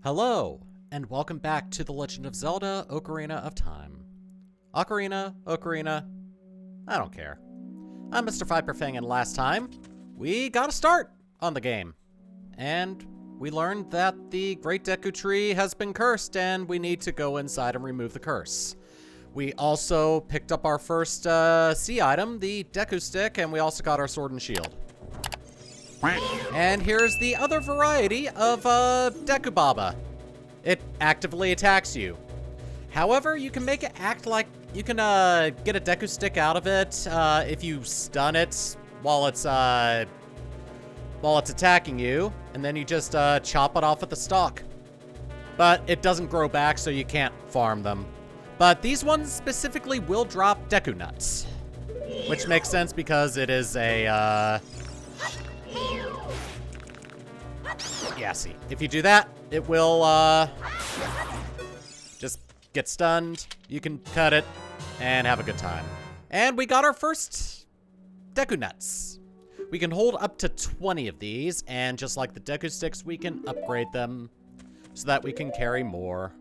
Hello, and welcome back to The Legend of Zelda: Ocarina of Time. Ocarina, I don't care. I'm MrViperfang, and last time, we got a start on the game. And we learned that the Great Deku Tree has been cursed, and we need to go inside and remove the curse. We also picked up our first sea item, the Deku Stick, and we also got our sword and shield. And here's the other variety of Deku Baba. It actively attacks you. However, you can make it act like you can get a Deku Stick out of it if you stun it while it's attacking you, and then you just chop it off at the stalk. But it doesn't grow back, so you can't farm them. But these ones specifically will drop Deku Nuts, which makes sense because it is a yeah, see, if you do that, it will just get stunned. You can cut it and have a good time. And we got our first Deku Nuts. We can hold up to 20 of these, and just like the Deku Sticks, we can upgrade them so that we can carry more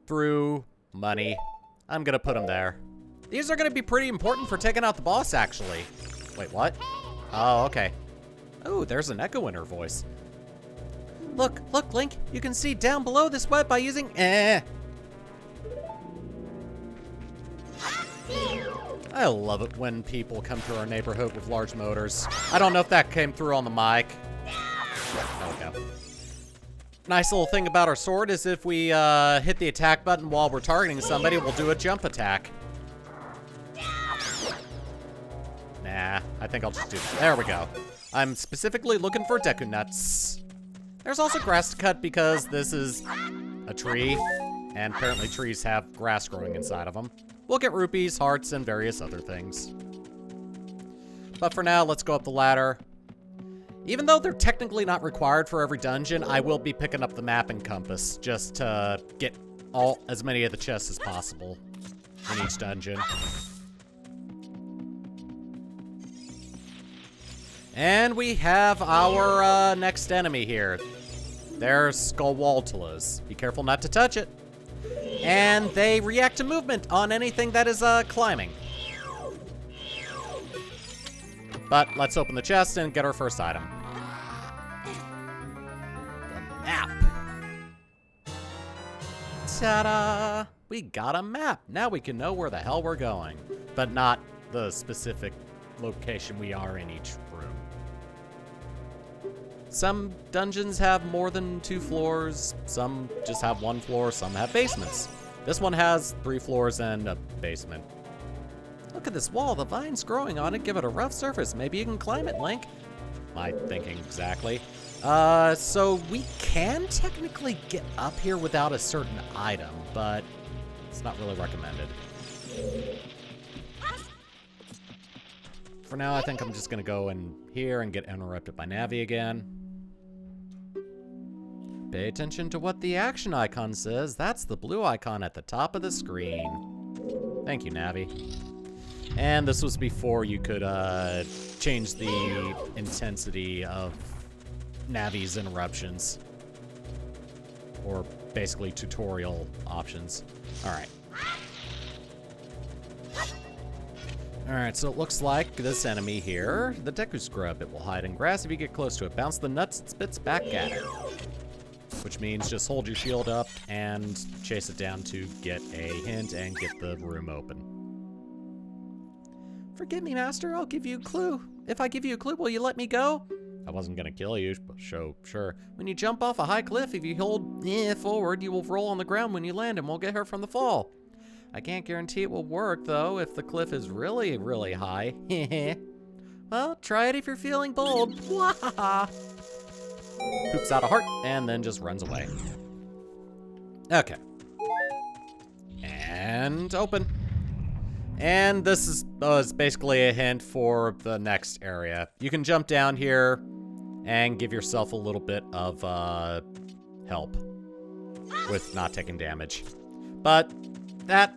through money. I'm gonna put them there. These are gonna be pretty important for taking out the boss, actually. Wait, what? Oh, okay. Oh, there's an echo in her voice. Look, Link, you can see down below this web by using I love it when people come through our neighborhood with large motors. I don't know if that came through on the mic. There we go. Nice little thing about our sword is if we hit the attack button while we're targeting somebody, we'll do a jump attack. Nah, I think I'll just do that. There we go. I'm specifically looking for Deku Nuts. There's also grass to cut because this is a tree, and apparently trees have grass growing inside of them. We'll get rupees, hearts, and various other things. But for now, let's go up the ladder. Even though they're technically not required for every dungeon, I will be picking up the map and compass just to get as many of the chests as possible in each dungeon. And we have our next enemy here. They're Skullwaltulas. Be careful not to touch it. And they react to movement on anything that is climbing. But let's open the chest and get our first item. The map. Ta-da! We got a map. Now we can know where the hell we're going, but not the specific location we are in each room. Some dungeons have more than 2 floors, some just have 1 floor, some have basements. This one has 3 floors and a basement. Look at this wall, the vines growing on it give it a rough surface. Maybe you can climb it, Link. My thinking exactly. So we can technically get up here without a certain item, but it's not really recommended. For now, I think I'm just gonna go in here and get interrupted by Navi again. Pay attention to what the action icon says. That's the blue icon at the top of the screen. Thank you, Navi. And this was before you could change the intensity of Navi's interruptions. Or basically tutorial options. Alright. Alright, so it looks like this enemy here, the Deku Scrub. It will hide in grass if you get close to it. Bounce the nuts it spits back at it. Which means just hold your shield up and chase it down to get a hint and get the room open. Forgive me, Master. I'll give you a clue. If I give you a clue, will you let me go? I wasn't gonna kill you, but sure. When you jump off a high cliff, if you hold forward, you will roll on the ground when you land and won't get hurt from the fall. I can't guarantee it will work, though, if the cliff is really, really high. Well, try it if you're feeling bold. Wahaha! Poops out a heart, and then just runs away. Okay. And open. And this is basically a hint for the next area. You can jump down here and give yourself a little bit of help with not taking damage. But that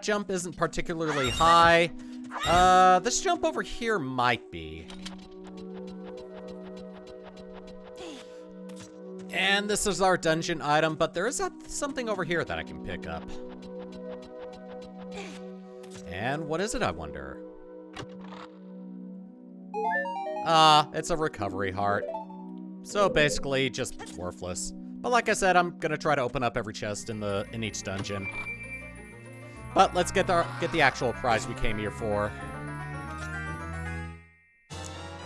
jump isn't particularly high. This jump over here might be. And this is our dungeon item, but there is something over here that I can pick up. And what is it, I wonder? It's a recovery heart. So basically, just worthless. But like I said, I'm gonna try to open up every chest in each dungeon. But let's get the actual prize we came here for.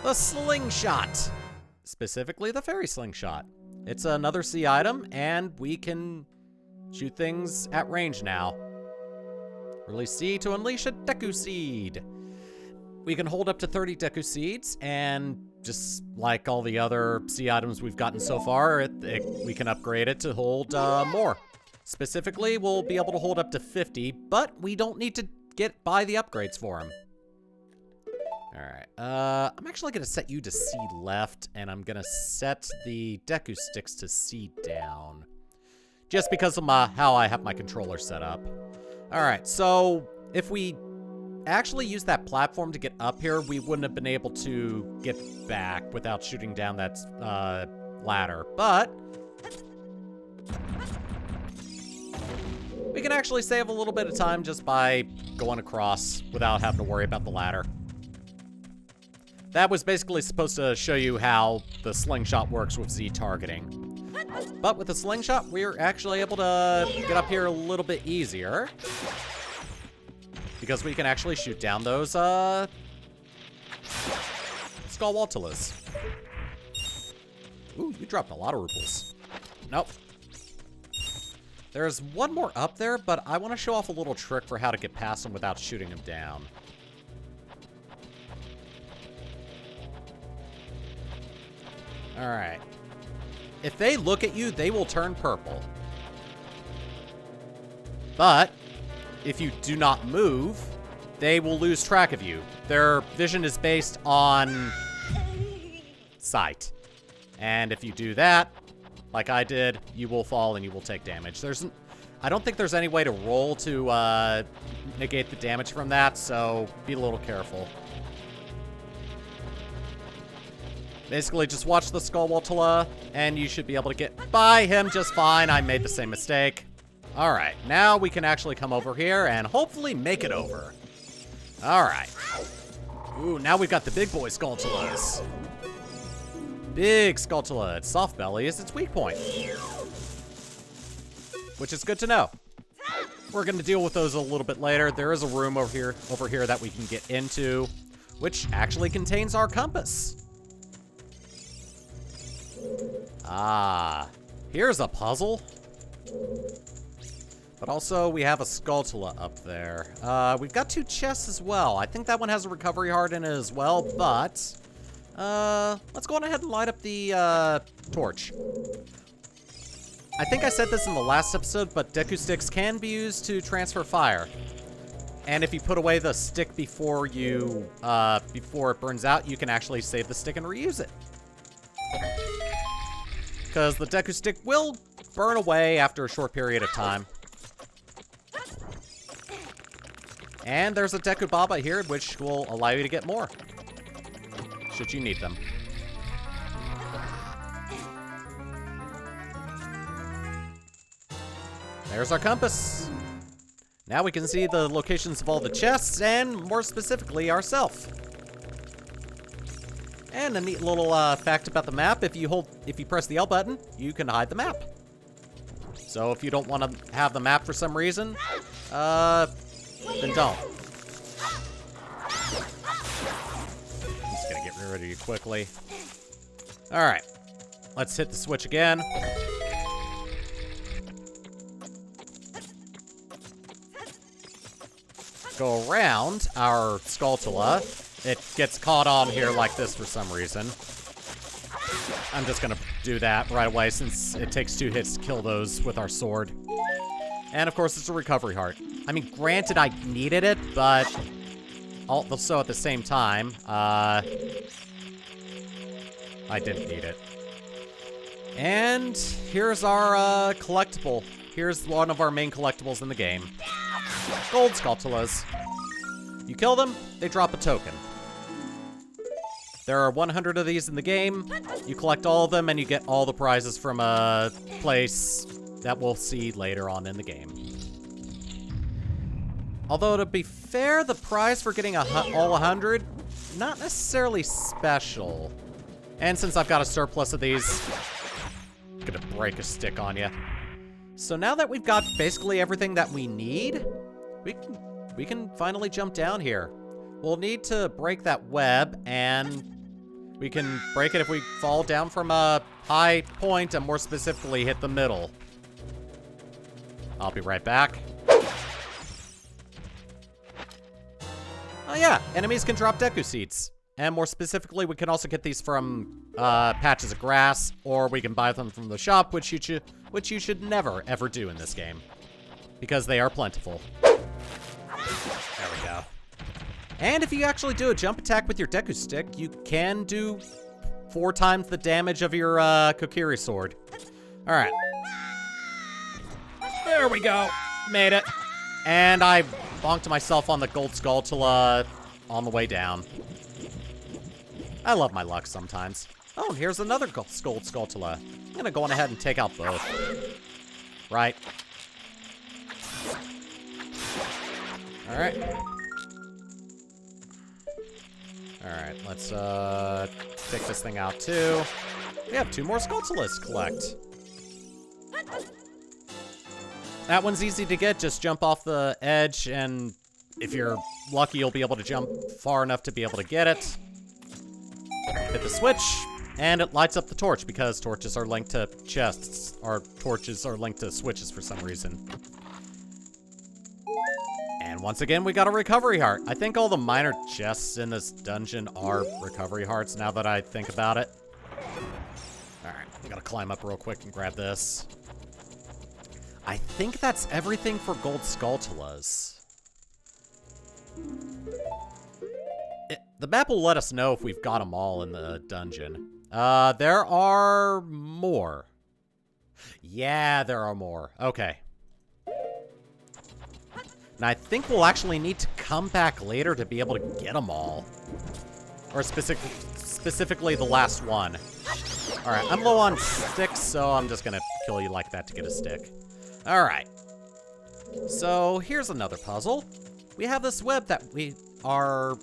The slingshot. Specifically, the fairy slingshot. It's another sea item, and we can shoot things at range now. Release C to unleash a Deku seed. We can hold up to 30 Deku seeds, and just like all the other sea items we've gotten so far, we can upgrade it to hold more. Specifically, we'll be able to hold up to 50, but we don't need to buy the upgrades for them. Alright, I'm actually going to set you to C left, and I'm going to set the Deku sticks to C down. Just because of how I have my controller set up. Alright, so if we actually used that platform to get up here, we wouldn't have been able to get back without shooting down that ladder. But we can actually save a little bit of time just by going across without having to worry about the ladder. That was basically supposed to show you how the slingshot works with Z targeting. But with the slingshot, we're actually able to get up here a little bit easier. Because we can actually shoot down those, Skullwaltulas. Ooh, you dropped a lot of rubles. Nope. There's one more up there, but I want to show off a little trick for how to get past them without shooting them down. Alright. If they look at you, they will turn purple. But if you do not move, they will lose track of you. Their vision is based on sight. And if you do that, like I did, you will fall and you will take damage. I don't think there's any way to roll to negate the damage from that, so be a little careful. Basically, just watch the Skullwaltula, and you should be able to get by him just fine. I made the same mistake. Alright, now we can actually come over here and hopefully make it over. Alright. Ooh, now we've got the big boy Skulltulas. Big Skulltula. Soft belly is its weak point. Which is good to know. We're going to deal with those a little bit later. There is a room over here that we can get into, which actually contains our compass. Ah, here's a puzzle. But also, we have a Skulltula up there. We've got 2 chests as well. I think that one has a recovery heart in it as well, but let's go on ahead and light up the torch. I think I said this in the last episode, but Deku sticks can be used to transfer fire. And if you put away the stick before it burns out, you can actually save the stick and reuse it. Because the Deku stick will burn away after a short period of time. And there's a Deku Baba here, which will allow you to get more, should you need them. There's our compass. Now we can see the locations of all the chests, and more specifically, ourselves. And a neat little fact about the map: if you press the L button, you can hide the map. So if you don't want to have the map for some reason, then don't. I'm just gonna get rid of you quickly. All right, let's hit the switch again. Go around our Skulltula. It gets caught on here like this for some reason. I'm just gonna do that right away since it takes 2 hits to kill those with our sword. And of course, it's a recovery heart. I mean, granted, I needed it, but also at the same time, I didn't need it. And here's our collectible. Here's one of our main collectibles in the game. Gold Skulltulas. You kill them, they drop a token. There are 100 of these in the game. You collect all of them, and you get all the prizes from a place that we'll see later on in the game. Although, to be fair, the prize for getting all 100, not necessarily special. And since I've got a surplus of these, I'm gonna break a stick on you. So now that we've got basically everything that we need, we can finally jump down here. We'll need to break that web, and we can break it if we fall down from a high point, and more specifically, hit the middle. I'll be right back. Oh yeah, enemies can drop Deku seeds. And more specifically, we can also get these from patches of grass, or we can buy them from the shop, which you should never, ever do in this game. Because they are plentiful. There we go. And if you actually do a jump attack with your Deku stick, you can do 4 times the damage of your Kokiri sword. Alright. There we go. Made it. And I bonked myself on the gold Skulltula on the way down. I love my luck sometimes. Oh, here's another gold Skulltula. I'm gonna go on ahead and take out both. Right. Alright. Alright, let's take this thing out too. We have 2 more Skulltulas to collect. That one's easy to get, just jump off the edge, and if you're lucky, you'll be able to jump far enough to be able to get it. Hit the switch, and it lights up the torch, because torches are linked to chests, or torches are linked to switches for some reason. And once again, we got a recovery heart. I think all the minor chests in this dungeon are recovery hearts, now that I think about it. Alright, I gotta climb up real quick and grab this. I think that's everything for gold Skulltulas. The map will let us know if we've got them all in the dungeon. There are more. Yeah, there are more. Okay. And I think we'll actually need to come back later to be able to get them all. Or specifically the last one. Alright, I'm low on sticks, so I'm just gonna kill you like that to get a stick. Alright. So, here's another puzzle. We have this web that we are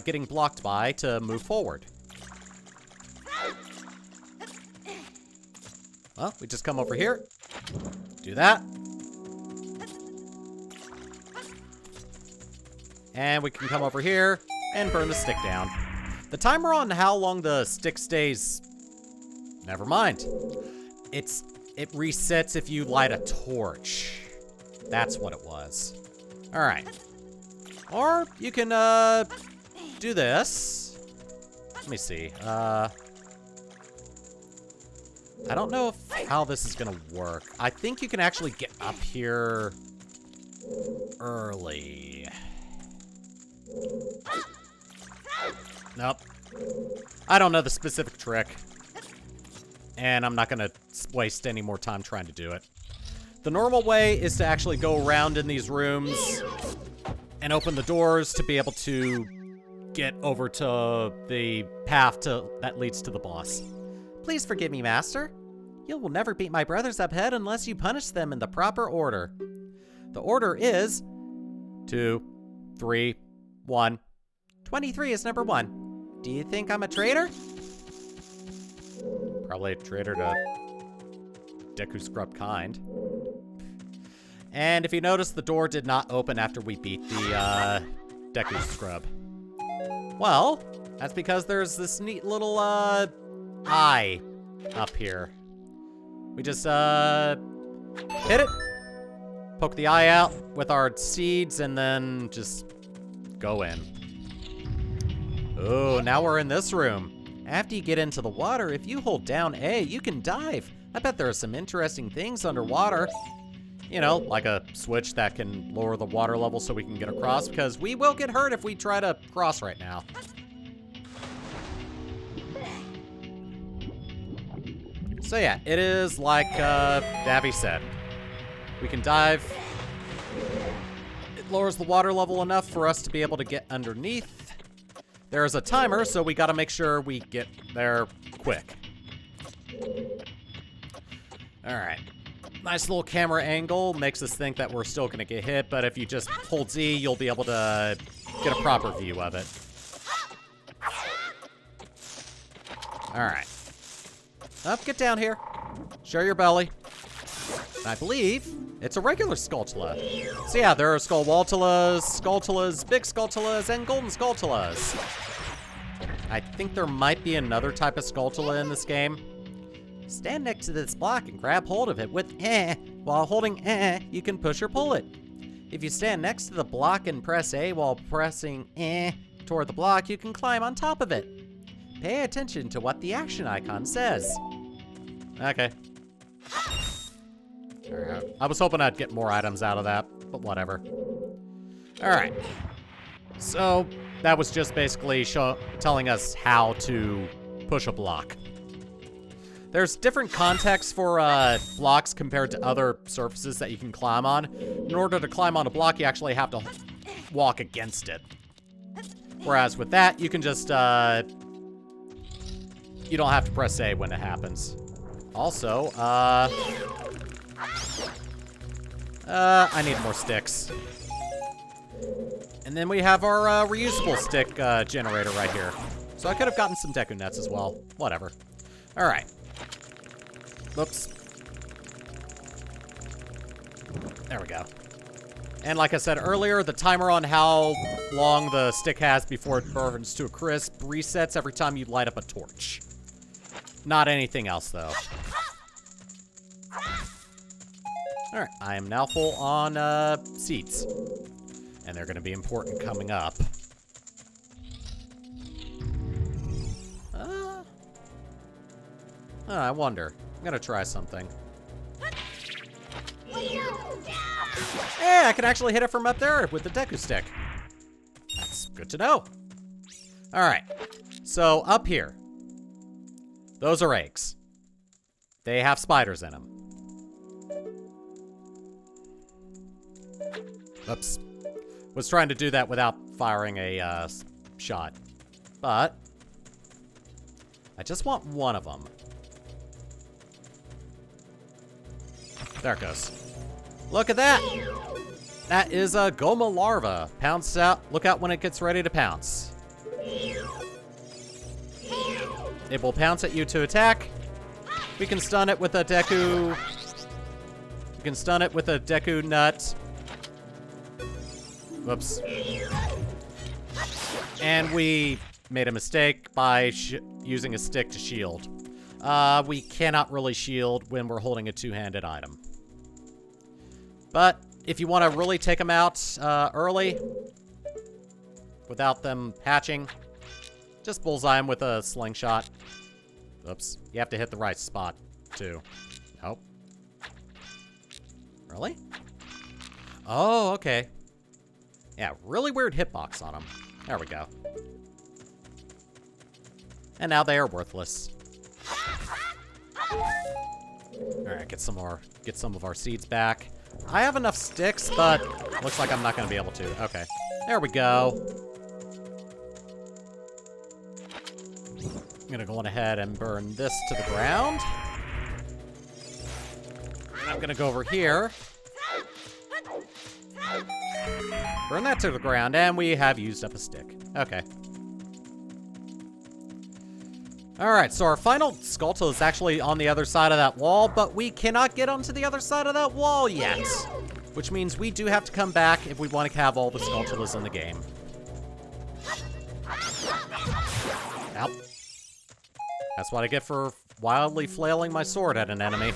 getting blocked by to move forward. Well, we just come over here. Do that. And we can come over here and burn the stick down. The timer on how long the stick stays... Never mind. It resets if you light a torch. That's what it was. Alright. Or you can, do this. Let me see. I don't know how this is gonna work. I think you can actually get up here early. Nope. I don't know the specific trick. And I'm not gonna waste any more time trying to do it. The normal way is to actually go around in these rooms and open the doors to be able to get over to the path that leads to the boss. Please forgive me, Master. You will never beat my brothers up head unless you punish them in the proper order. The order is 2, 3, 1. 23 is number 1. Do you think I'm a traitor? Probably a traitor to Deku Scrub kind. And if you notice, the door did not open after we beat the Deku Scrub. Well, that's because there's this neat little eye up here. We just hit it, poke the eye out with our seeds, and then just go in. Oh, now we're in this room. After you get into the water, if you hold down A, you can dive. I bet there are some interesting things underwater. You know, like a switch that can lower the water level so we can get across, because we will get hurt if we try to cross right now. So yeah, it is like Davy said. We can dive. It lowers the water level enough for us to be able to get underneath. there's a timer, so we gotta make sure we get there quick. Alright. Nice little camera angle. Makes us think that we're still gonna get hit, but if you just hold Z, you'll be able to get a proper view of it. Alright. Up, get down here. Show your belly. I believe it's a regular Skulltula. So yeah, there are Skullwaltulas, Skulltulas, Big Skulltulas, and Golden Skulltulas. I think there might be another type of Skulltula in this game. Stand next to this block and grab hold of it with While holding you can push or pull it. If you stand next to the block and press A while pressing toward the block, you can climb on top of it. Pay attention to what the action icon says. Okay. Alright. I was hoping I'd get more items out of that, but whatever. Alright. So, that was just basically telling us how to push a block. There's different contexts for blocks compared to other surfaces that you can climb on. In order to climb on a block, you actually have to walk against it. Whereas with that, you can just, you don't have to press A when it happens. Also, I need more sticks. And then we have our reusable stick generator right here. So I could have gotten some Deku nuts as well. Whatever. Alright. Oops. There we go. And like I said earlier, the timer on how long the stick has before it burns to a crisp resets every time you light up a torch. Not anything else, though. Alright, I am now full on seeds. And they're going to be important coming up. I wonder. I'm going to try something. Hey, I can actually hit it from up there with the Deku stick. That's good to know. Alright, so up here. Those are eggs. They have spiders in them. Oops. Was trying to do that without firing a shot. But I just want one of them. There it goes. Look at that! That is a Goma larva. Pounce out. Look out when it gets ready to pounce. It will pounce at you to attack. We can stun it with a Deku. We can stun it with a Deku nut. Whoops. And we made a mistake by using a stick to shield. We cannot really shield when we're holding a two-handed item. But if you want to really take them out early, without them hatching, just bullseye them with a slingshot. Oops. You have to hit the right spot, too. Nope. Really? Oh, okay. Yeah, really weird hitbox on them. There we go. And now they are worthless. Alright, get some of our seeds back. I have enough sticks, but looks like I'm not gonna be able to. Okay. There we go. I'm gonna go on ahead and burn this to the ground. And I'm gonna go over here. Burn that to the ground, and we have used up a stick. Okay. Alright, so our final Skulltula is actually on the other side of that wall, but we cannot get onto the other side of that wall yet. Which means we do have to come back if we want to have all the Skulltulas in the game. Ow. That's what I get for wildly flailing my sword at an enemy.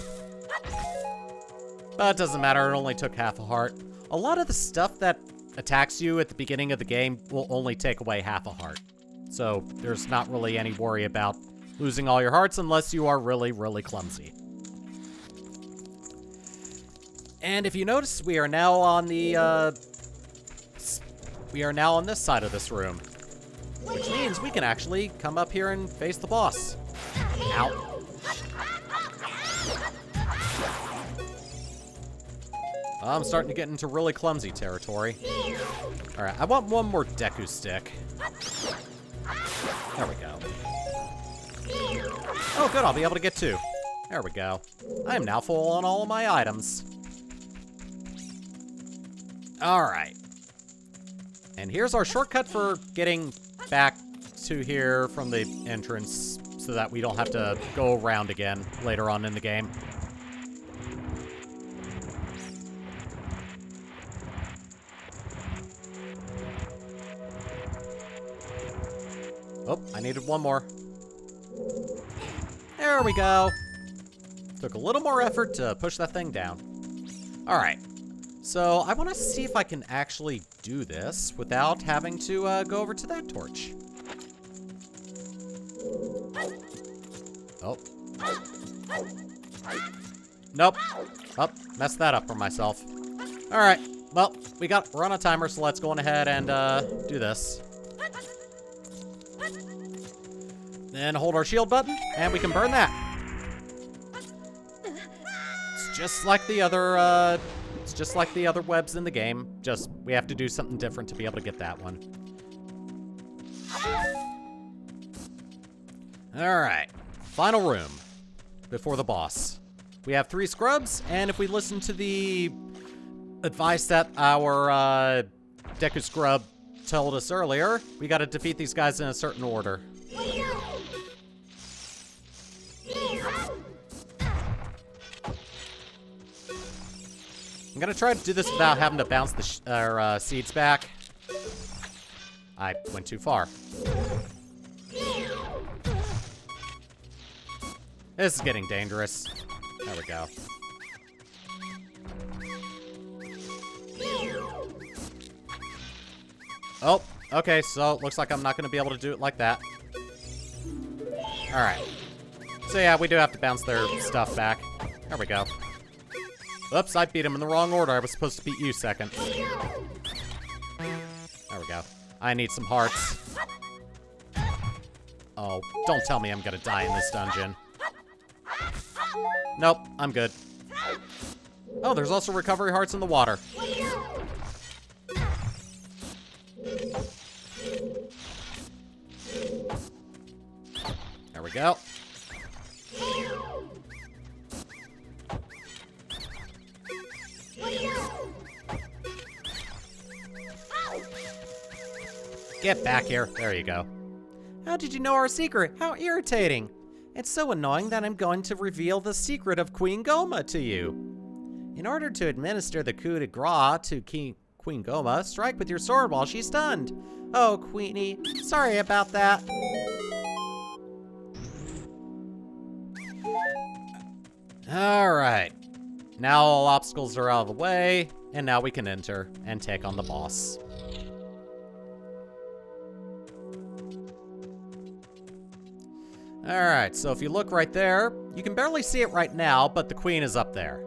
But it doesn't matter, it only took half a heart. A lot of the stuff that attacks you at the beginning of the game will only take away half a heart. So there's not really any worry about losing all your hearts unless you are really, really clumsy. And if you notice, we are now on the, on this side of this room. Which means we can actually come up here and face the boss. Ow. I'm starting to get into really clumsy territory. Alright, I want one more Deku stick. There we go. Oh, good. I'll be able to get 2. There we go. I am now full on all of my items. All right. And here's our shortcut for getting back to here from the entrance so that we don't have to go around again later on in the game. Oh, I needed one more. There we go. Took a little more effort to push that thing down. All right. So I want to see if I can actually do this without having to go over to that torch. Oh. Nope. Oh, messed that up for myself. All right. Well, we're on a timer, so let's go on ahead and do this. Then hold our shield button, and we can burn that. It's just like the other, webs in the game. Just, we have to do something different to be able to get that one. Alright. Final room. Before the boss. We have 3 scrubs, and if we listen to the advice that our, Deku scrub told us earlier, we gotta defeat these guys in a certain order. I'm gonna try to do this without having to bounce the seeds back. I went too far. This is getting dangerous. There we go. Oh, okay, so it looks like I'm not gonna be able to do it like that. Alright. So yeah, we do have to bounce their stuff back. There we go. Oops, I beat him in the wrong order. I was supposed to beat you second. There we go. I need some hearts. Oh, don't tell me I'm gonna die in this dungeon. Nope, I'm good. Oh, there's also recovery hearts in the water. There we go. Get back here. There you go. How did you know our secret? How irritating. It's so annoying that I'm going to reveal the secret of Queen Goma to you. In order to administer the coup de grace to Queen Goma, strike with your sword while she's stunned. Oh, Queenie, sorry about that. Alright. Now all obstacles are out of the way, and now we can enter and take on the boss. Alright, so if you look right there, you can barely see it right now, but the queen is up there.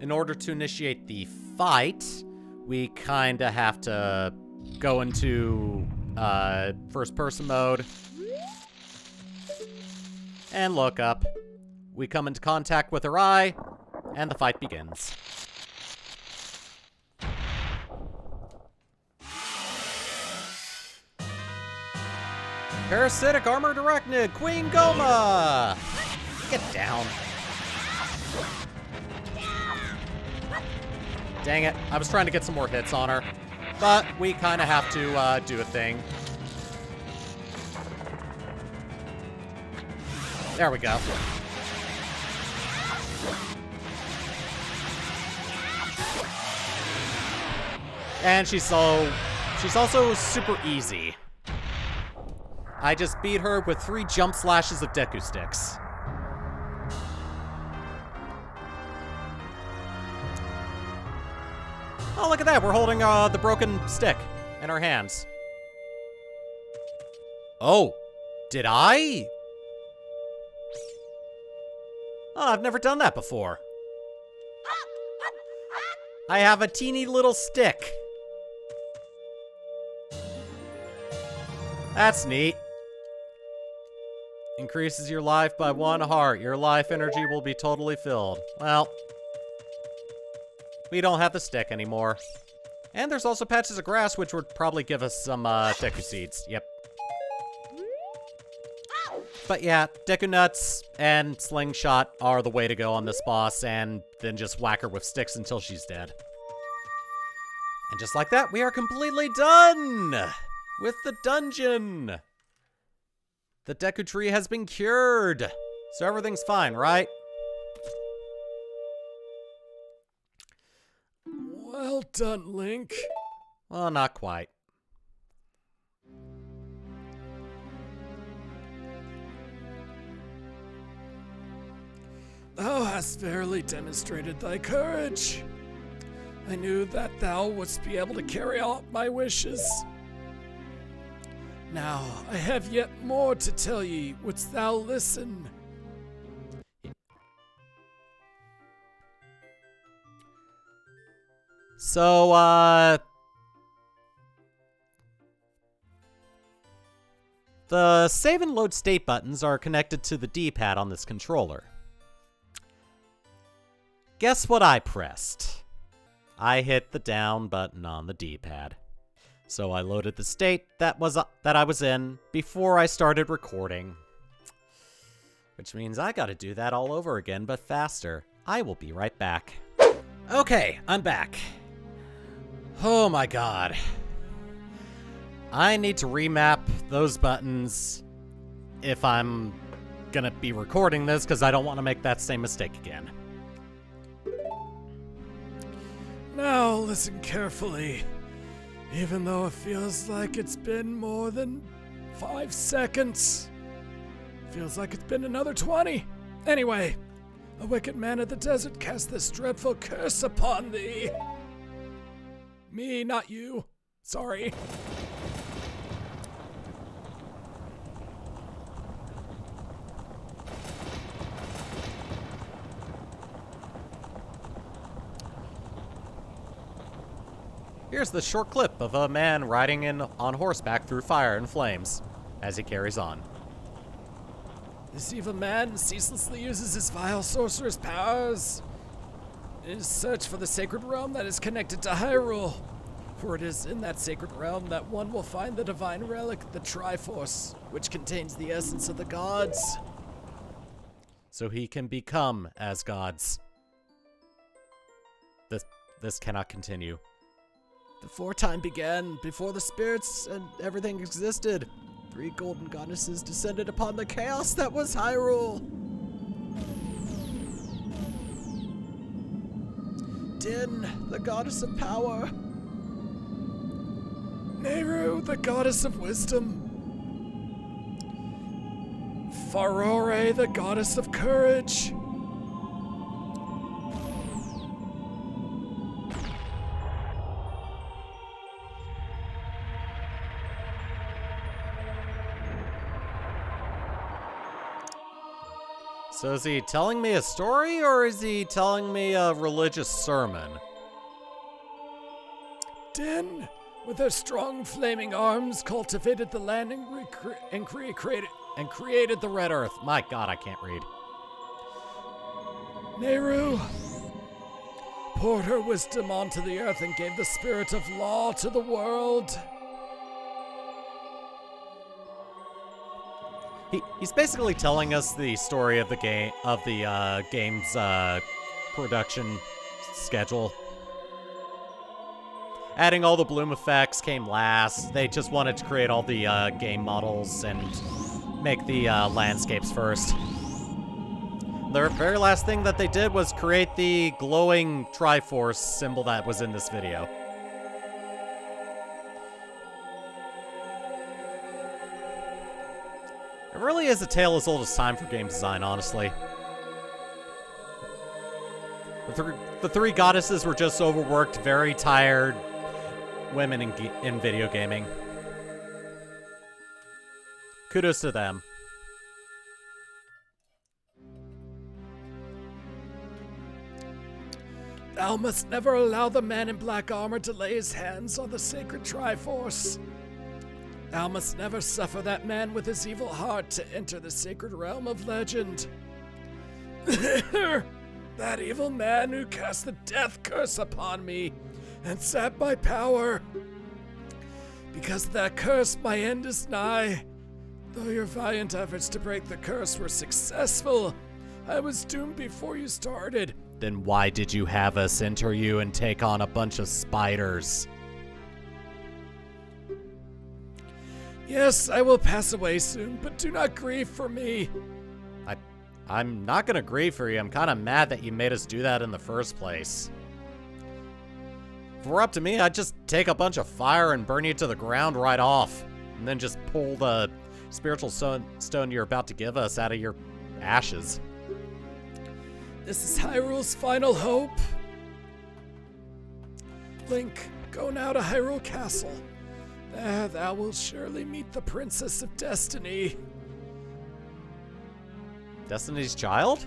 In order to initiate the fight, we kinda have to go into first-person mode and look up. We come into contact with her eye, and the fight begins. Parasitic Armored Arachnid, Queen Goma! Get down. Dang it, I was trying to get some more hits on her, but we kind of have to do a thing. There we go. And she's also super easy. I just beat her with 3 jump slashes of Deku sticks. Oh, look at that. We're holding the broken stick in our hands. Oh, did I? Oh, I've never done that before. I have a teeny little stick. That's neat. Increases your life by 1 heart. Your life energy will be totally filled. Well, we don't have the stick anymore. And there's also patches of grass, which would probably give us some Deku seeds. Yep. But yeah, Deku Nuts and Slingshot are the way to go on this boss, and then just whack her with sticks until she's dead. And just like that, we are completely done with the dungeon. The Deku Tree has been cured, so everything's fine, right? Well done, Link. Well, not quite. Thou hast fairly demonstrated thy courage. I knew that thou wouldst be able to carry out my wishes. Now, I have yet more to tell ye. Wouldst thou listen? So, the save and load state buttons are connected to the D-pad on this controller. Guess what I pressed? I hit the down button on the D-pad. So I loaded the state that I was in before I started recording. Which means I gotta do that all over again, but faster. I will be right back. Okay, I'm back. Oh my god. I need to remap those buttons if I'm gonna be recording this, because I don't want to make that same mistake again. Now listen carefully. Even though it feels like it's been more than 5 seconds. Feels like it's been another 20. Anyway, a wicked man of the desert cast this dreadful curse upon thee. Me, not you. Sorry. Here's the short clip of a man riding on horseback through fire and flames as he carries on. This evil man ceaselessly uses his vile sorcerer's powers in his search for the sacred realm that is connected to Hyrule. For it is in that sacred realm that one will find the divine relic, the Triforce, which contains the essence of the gods. So he can become as gods. This cannot continue. Before time began, before the spirits and everything existed, 3 golden goddesses descended upon the chaos that was Hyrule. Din, the goddess of power. Nehru, the goddess of wisdom. Farore, the goddess of courage. So is he telling me a story, or is he telling me a religious sermon? Din, with her strong flaming arms, cultivated the land and created the Red Earth. My god, I can't read. Nehru poured her wisdom onto the earth and gave the spirit of law to the world. He's basically telling us the story of the game's production schedule. Adding all the bloom effects came last. They just wanted to create all the game models and make the landscapes first. The very last thing that they did was create the glowing Triforce symbol that was in this video. It really is a tale as old as time for game design, honestly. The 3 goddesses were just overworked, very tired women in video gaming. Kudos to them. Thou must never allow the man in black armor to lay his hands on the sacred Triforce. Thou must never suffer that man with his evil heart to enter the sacred realm of legend. That evil man who cast the death curse upon me and sapped my power. Because of that curse, my end is nigh. Though your valiant efforts to break the curse were successful, I was doomed before you started. Then why did you have us enter you and take on a bunch of spiders? Yes, I will pass away soon, but do not grieve for me. I'm not gonna grieve for you. I'm kind of mad that you made us do that in the first place. If it were up to me, I'd just take a bunch of fire and burn you to the ground right off. And then just pull the spiritual stone you're about to give us out of your ashes. This is Hyrule's final hope. Link, go now to Hyrule Castle. There thou wilt surely meet the Princess of Destiny. Destiny's Child?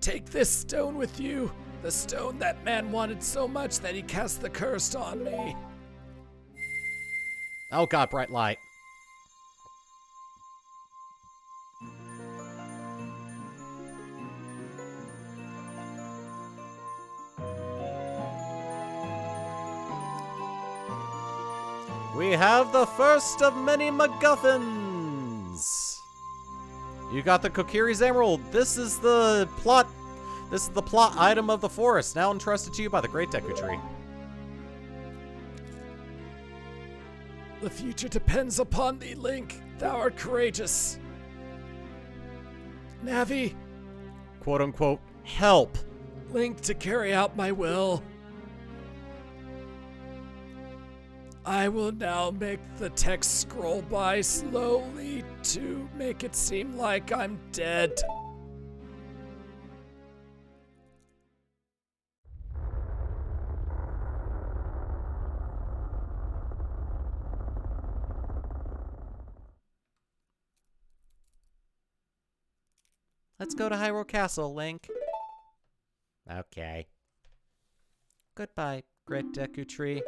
Take this stone with you. The stone that man wanted so much that he cast the curse on me. Oh god, bright light. We have the first of many MacGuffins. You got the Kokiri's Emerald. This is the plot item of the forest, now entrusted to you by the Great Deku Tree. The future depends upon thee, Link. Thou art courageous. Navi, Quote unquote, help. Link, to carry out my will. I will now make the text scroll by slowly to make it seem like I'm dead. Let's go to Hyrule Castle, Link. Okay. Goodbye, Great Deku Tree.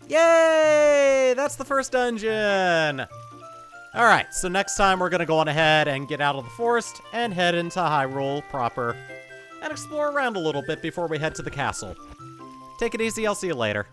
Yay! That's the first dungeon! Alright, so next time we're gonna go on ahead and get out of the forest and head into Hyrule proper and explore around a little bit before we head to the castle. Take it easy, I'll see you later.